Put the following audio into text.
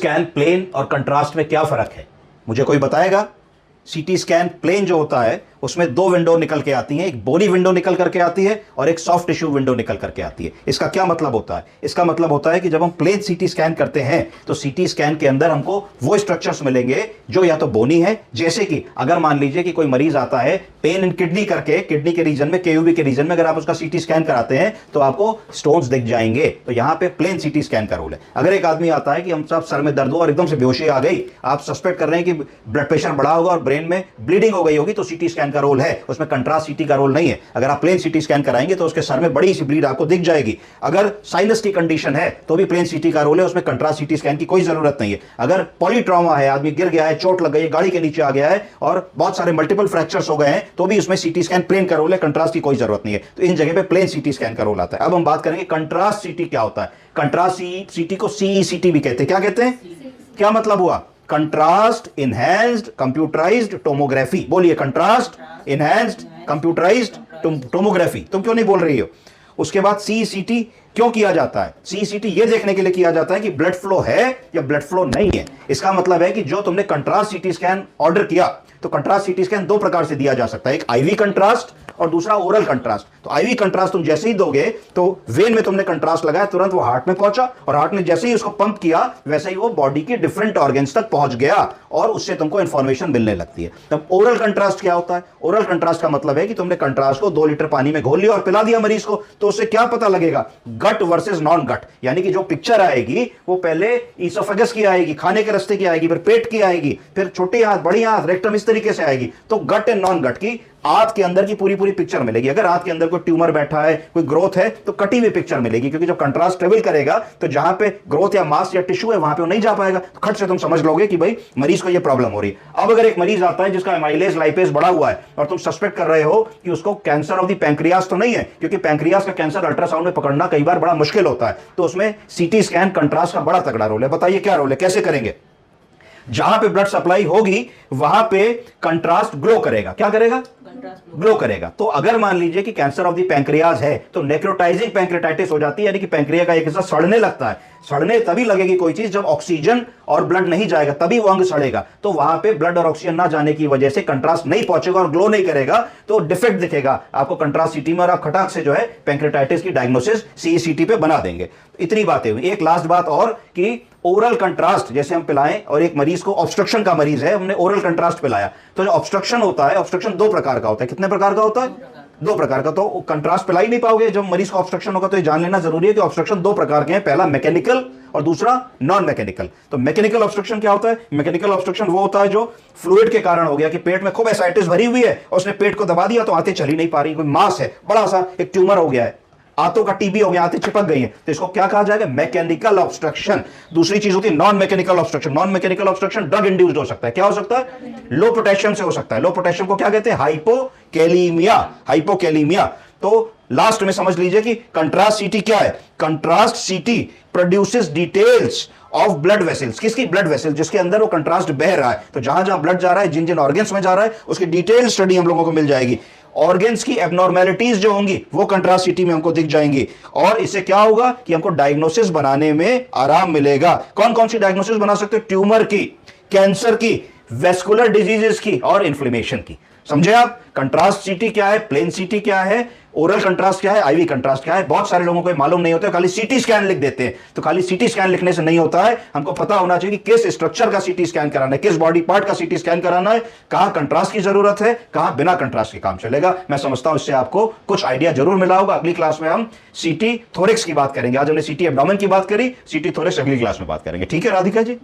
Scan plane और contrast में क्या फर्क है, मुझे कोई बताएगा? सीटी स्कैन प्लेन जो होता है उसमें दो विंडो निकल के आती हैं, एक बोनी विंडो निकल करके आती है और एक सॉफ्ट टिश्यू विंडो निकल करके आती है। इसका क्या मतलब होता है? इसका मतलब होता है कि जब हम प्लेन सीटी स्कैन करते हैं तो सीटी स्कैन के अंदर हमको वो स्ट्रक्चर्स मिलेंगे जो या तो बोनी है, जैसे कि अगर मान लीजिए कि कोई मरीज आता है पेन इन किडनी करके, किडनी के रीजन में, केयूबी के रीजन में, अगर आप उसका सीटी स्कैन कराते हैं तो आपको स्टोन्स दिख जाएंगे। तो यहां पे प्लेन सीटी स्कैन का रोल है। अगर एक आदमी आता है कि हम सब सर में दर्द हो और एकदम से बेहोशी आ गई, आप सस्पेक्ट कर रहे हैं कि ब्लड प्रेशर बढ़ा होगा और ब्रेन में ब्लीडिंग हो गई होगी, तो सीटी स्कैन का रोल है, उसमें कंट्रास्ट सीटी का रोल नहीं है। अगर आप प्लेन सीटी स्कैन कराएंगे तो उसके सर में बड़ी सी ब्लीड आपको दिख जाएगी। अगर साइनस की कंडीशन है तो भी प्लेन सीटी का रोल है, उसमें कंट्रास्ट सीटी स्कैन की कोई जरूरत नहीं है। अगर पॉलीट्रॉमा है, आदमी गिर गया है, चोट लग गई है, गाड़ी के नीचे आ गया है और बहुत सारे मल्टीपल फ्रैक्चर्स हो गए हैं, तो भी उसमें सीटी स्कैन प्लेन का रोल है, कंट्रास्ट की कोई जरूरत नहीं है। तो इन जगह पे प्लेन सीटी स्कैन का रोल आता है। अब हम बात करेंगे कंट्रास्ट सीटी क्या होता है। कंट्रास्ट सीटी को सीईसीटी भी कहते हैं। क्या कहते हैं? क्या मतलब हुआ? Contrast enhanced computerised tomography. बोलिए, कंट्रास्ट इनहैंस्ड कंप्यूटराइज्ड टोमोग्राफी। तुम क्यों नहीं बोल रही हो? उसके बाद सीईसीटी क्यों किया जाता है? सीईसीटी ये देखने के लिए किया जाता है कि ब्लड फ्लो है या ब्लड फ्लो नहीं है। इसका मतलब है कि जो तुमने कंट्रास्ट सीटी स्कैन ऑर्डर किया, तो कंट्रास्ट सीटी स्कैन दो प्रकार से दिया जा सकता है, एक आईवी कंट्रास्ट और दूसरा ओरल कंट्रास्ट। तो आईवी कंट्रास्ट तुम जैसे ही दोगे तो वेन में तुमने कंट्रास्ट लगाया, तुरंत वो हार्ट में पहुंचा और हार्ट ने जैसे ही उसको पंप किया वैसे ही वो बॉडी के डिफरेंट ऑर्गन्स तक पहुंच गया और उससे तुमको इंफॉर्मेशन मिलने लगती है। तब ओरल कंट्रास्ट क्या होता है? ओरल कंट्रास्ट का मतलब है कि तुमने कंट्रास्ट को 2 लीटर पानी में घोल लिया और पिला दिया मरीज को, तो उससे क्या पता लगेगा? गट वर्सेस नॉन गट, यानी कि जो पिक्चर आएगी वो पहले ईसोफेगस की आएगी, खाने के रास्ते की आएगी, फिर पेट की आएगी, फिर छोटी हाथ, बड़ी हाथ, रेक्टम, इस तरीके से आएगी। तो गट एंड नॉन गट की आंत के अंदर की पूरी पूरी पिक्चर मिलेगी। अगर आंत के अंदर कोई ट्यूमर बैठा है, कोई ग्रोथ है, तो कटी हुई पिक्चर मिलेगी, क्योंकि जब कंट्रास्ट ट्रेवल करेगा तो जहां पे ग्रोथ या मास या टिश्यू है वहां पे वो नहीं जा पाएगा। तो खट से तुम समझ लोगे कि भाई मरीज को ये प्रॉब्लम हो रही है। अब अगर एक मरीज आता है जिसका एमाइलेज लाइपेज बढ़ा हुआ है और तुम सस्पेक्ट कर रहे हो कि उसको कैंसर ऑफ द पैंक्रियास तो नहीं है, क्योंकि पैंक्रियास का कैंसर अल्ट्रासाउंड में पकड़ना कई बार बड़ा मुश्किल होता है, तो उसमें सीटी स्कैन कंट्रास्ट का बड़ा तगड़ा रोल है। बताइए क्या रोल है, कैसे करेंगे? जहां पे ब्लड सप्लाई होगी वहां पे कंट्रास्ट ग्लो करेगा। क्या करेगा? ग्लो करेगा। तो अगर मान लीजिए कि कैंसर ऑफ द पैंक्रियाज है तो नेक्रोटाइजिंग पैंक्रेटाइटिस हो जाती है, यानी कि पैंक्रिया का एक हिस्सा सड़ने लगता है। सड़ने तभी लगेगी कोई चीज जब ऑक्सीजन और ब्लड नहीं जाएगा, तभी वो अंग सड़ेगा। तो वहां पे ब्लड और ऑक्सीजन ना जाने की वजह से कंट्रास्ट नहीं पहुंचेगा और ग्लो नहीं करेगा, तो डिफेक्ट दिखेगा आपको कंट्रास्ट सीटी में और आप खटाक से जो है पैंक्रेटाइटिस की डायग्नोसिस सीईसीटी पे बना देंगे। इतनी बातें हुई। एक लास्ट बात और कि ओरल कंट्रास्ट जैसे हम पिलाएं और एक मरीज को ऑब्स्ट्रक्शन का मरीज है, हमने ओरल कंट्रास्ट पिलाया, तो जो ऑब्स्ट्रक्शन होता है, ऑब्स्ट्रक्शन 2 प्रकार का होता है। कितने प्रकार का होता है? 2 प्रकार का। तो कंट्रास्ट पिला ही नहीं पाओगे जब मरीज को ऑब्स्ट्रक्शन होगा। तो ये जान लेना जरूरी है कि ऑब्स्ट्रक्शन 2 प्रकार के हैं, पहला मैकेनिकल और दूसरा नॉन मैकेनिकल। तो मैकेनिकल ऑब्स्ट्रक्शन क्या होता है? मैकेनिकल ऑब्स्ट्रक्शन वो होता है जो फ्लूइड के कारण हो गया, कि पेट में खूब एसाइटिस भरी हुई है और उसने पेट को दबा दिया तो आंतें चल ही नहीं पा रही, कोई मास है, बड़ा सा एक ट्यूमर हो गया है, आंतों का टीबी हो गया, आंतें चिपक गई हैं, तो इसको क्या कहा जाएगा? Mechanical obstruction. दूसरी चीज होती है non mechanical obstruction. Non mechanical obstruction drug induced हो सकता है। क्या हो सकता है? लो पोटेशियम से हो सकता है। लो पोटेशियम को क्या कहते हैं? हाइपोकैलीमिया। हाइपोकैलीमिया। तो लास्ट में समझ लीजिए कि कंट्रास्ट सीटी क्या है? कंट्रास्ट सीटी produces details of blood vessels. किसकी? ब्लड वेसल, जिसके अंदर वो कंट्रास्ट बह रहा है। तो जहां जहां ब्लड जा रहा है, जिन जिन ऑर्गन्स में जा रहा है, उसकी डिटेल स्टडी हम लोगों को मिल जाएगी। ऑर्गन्स की एबनॉर्मेलिटीज जो होंगी वो कंट्रास्ट सीटी में हमको दिख जाएंगी और इससे क्या होगा कि हमको डायग्नोसिस बनाने में आराम मिलेगा। कौन कौन सी डायग्नोसिस बना सकते हो? ट्यूमर की, कैंसर की, वेस्कुलर डिजीजेस की और इन्फ्लेमेशन की। समझे आप? कंट्रास्ट सीटी क्या है, प्लेन सीटी क्या है, ओरल कंट्रास्ट क्या है, आईवी कंट्रास्ट क्या है। बहुत सारे लोगों को मालूम नहीं होता, खाली सीटी स्कैन लिख देते हैं। तो खाली सीटी स्कैन लिखने से नहीं होता है, हमको पता होना चाहिए कि किस स्ट्रक्चर का सीटी स्कैन कराना है, किस बॉडी पार्ट का सीटी स्कैन कराना है, कहां कंट्रास्ट की जरूरत है, कहां बिना कंट्रास्ट के काम चलेगा। मैं समझता हूं इससे आपको कुछ आइडिया जरूर मिला होगा। अगली क्लास में हम सीटी थोरेक्स की बात करेंगे। आज हमने सीटी एब्डोमेन की बात करी, सीटी थोरेक्स अगली क्लास में बात करेंगे। ठीक है राधिका जी?